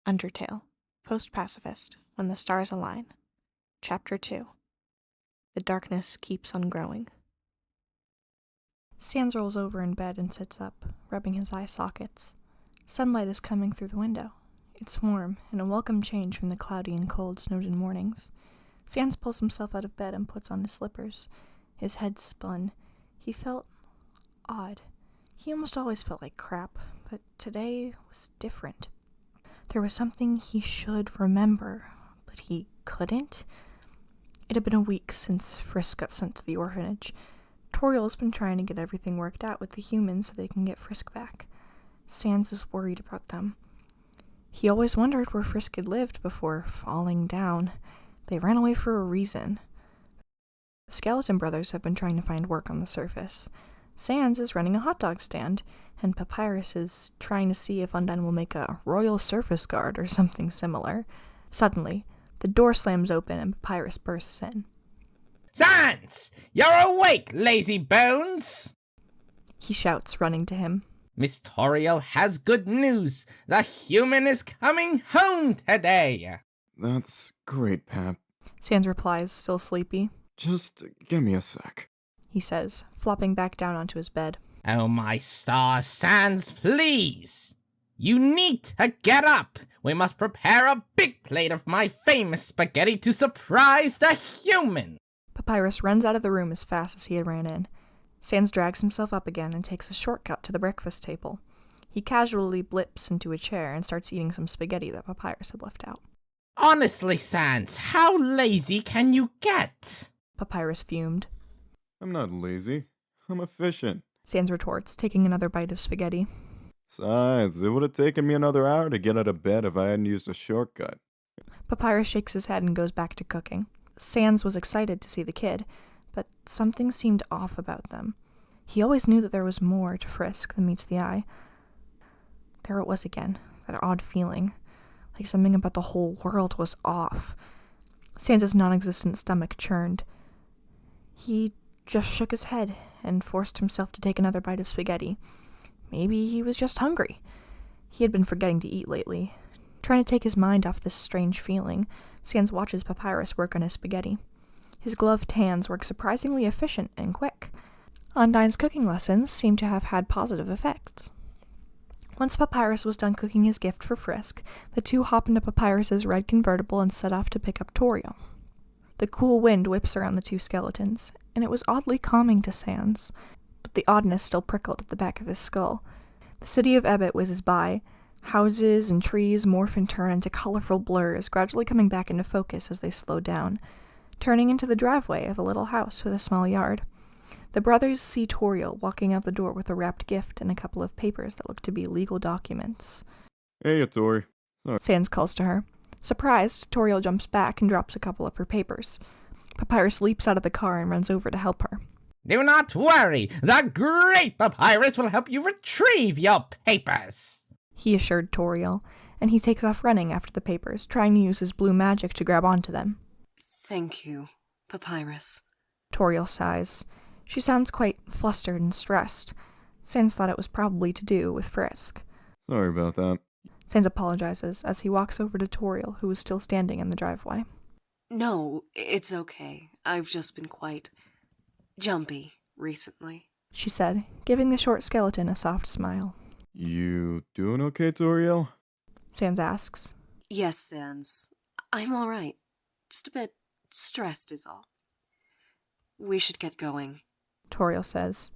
Undertale, Post-Pacifist, When the Stars Align. Chapter 2. The darkness keeps on growing. Sans rolls over in bed and sits up, rubbing his eye sockets. Sunlight is coming through the window. It's warm, and a welcome change from the cloudy and cold Snowden mornings. Sans pulls himself out of bed and puts on his slippers. His head spun. He felt odd. He almost always felt like crap, but today was different. There was something he should remember, but he couldn't. It had been a week since Frisk got sent to the orphanage. Toriel has been trying to get everything worked out with the humans so they can get Frisk back. Sans is worried about them. He always wondered where Frisk had lived before falling down. They ran away for a reason. The Skeleton Brothers have been trying to find work on the surface. Sans is running a hot dog stand, and Papyrus is trying to see if Undine will make a royal surface guard or something similar. Suddenly, the door slams open and Papyrus bursts in. Sans! You're awake, lazy bones! He shouts, running to him. Miss Toriel has good news. The human is coming home today. That's great, Pap. Sans replies, still sleepy. Just give me a sec, He says, flopping back down onto his bed. Oh, my stars, Sans, please! You need to get up! We must prepare a big plate of my famous spaghetti to surprise the human! Papyrus runs out of the room as fast as he had ran in. Sans drags himself up again and takes a shortcut to the breakfast table. He casually blips into a chair and starts eating some spaghetti that Papyrus had left out. Honestly, Sans, how lazy can you get? Papyrus fumed. I'm not lazy. I'm efficient. Sans retorts, taking another bite of spaghetti. Besides, it would have taken me another hour to get out of bed if I hadn't used a shortcut. Papyrus shakes his head and goes back to cooking. Sans was excited to see the kid, but something seemed off about them. He always knew that there was more to Frisk than meets the eye. There it was again, that odd feeling, like something about the whole world was off. Sans's non-existent stomach churned. He just shook his head and forced himself to take another bite of spaghetti. Maybe he was just hungry. He had been forgetting to eat lately. Trying to take his mind off this strange feeling, Sans watches Papyrus work on his spaghetti. His gloved hands work surprisingly efficient and quick. Undine's cooking lessons seemed to have had positive effects. Once Papyrus was done cooking his gift for Frisk, the two hop into Papyrus's red convertible and set off to pick up Toriel. The cool wind whips around the two skeletons, and it was oddly calming to Sans, but the oddness still prickled at the back of his skull. The city of Ebbet whizzes by. Houses and trees morph and turn into colorful blurs, gradually coming back into focus as they slow down, turning into the driveway of a little house with a small yard. The brothers see Toriel walking out the door with a wrapped gift and a couple of papers that look to be legal documents. Hey, Tori. Sorry. Sans calls to her. Surprised, Toriel jumps back and drops a couple of her papers. Papyrus leaps out of the car and runs over to help her. Do not worry, the great Papyrus will help you retrieve your papers, he assured Toriel, and he takes off running after the papers, trying to use his blue magic to grab onto them. Thank you, Papyrus. Toriel sighs. She sounds quite flustered and stressed. Sans thought it was probably to do with Frisk. Sorry about that. Sans apologizes as he walks over to Toriel, who is still standing in the driveway. No, it's okay. I've just been quite jumpy recently, she said, giving the short skeleton a soft smile. You doing okay, Toriel? Sans asks. Yes, Sans. I'm all right. Just a bit stressed is all. We should get going, Toriel says.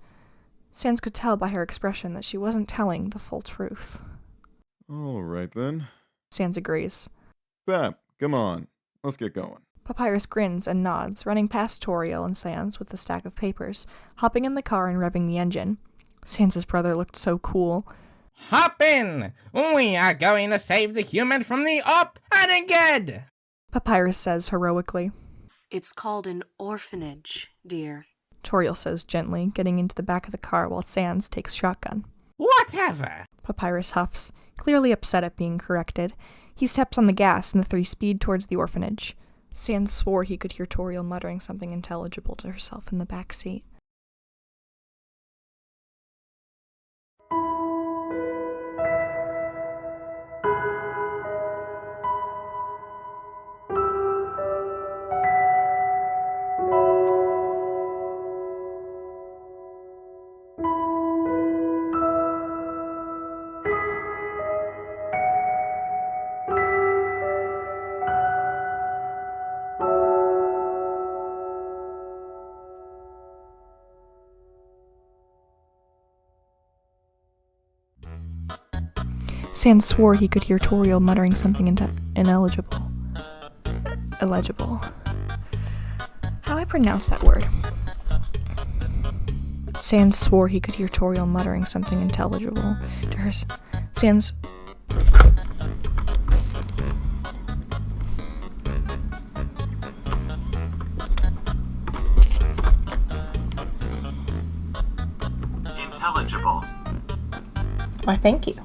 Sans could tell by her expression that she wasn't telling the full truth. All right, then. Sans agrees. Pap, come on. Let's get going. Papyrus grins and nods, running past Toriel and Sans with the stack of papers, hopping in the car and revving the engine. Sans's brother looked so cool. Hop in! We are going to save the human from the Op-Aniged! Papyrus says heroically. It's called an orphanage, dear, Toriel says gently, getting into the back of the car while Sans takes shotgun. Whatever! Papyrus huffs, clearly upset at being corrected. He steps on the gas and the three speed towards the orphanage. Sans swore he could hear Toriel muttering something intelligible to herself in the back seat. Sans swore he could hear Toriel muttering something ineligible. Illegible. How do I pronounce that word? Sans swore he could hear Toriel muttering something intelligible to her. Sans... Intelligible. Why, thank you.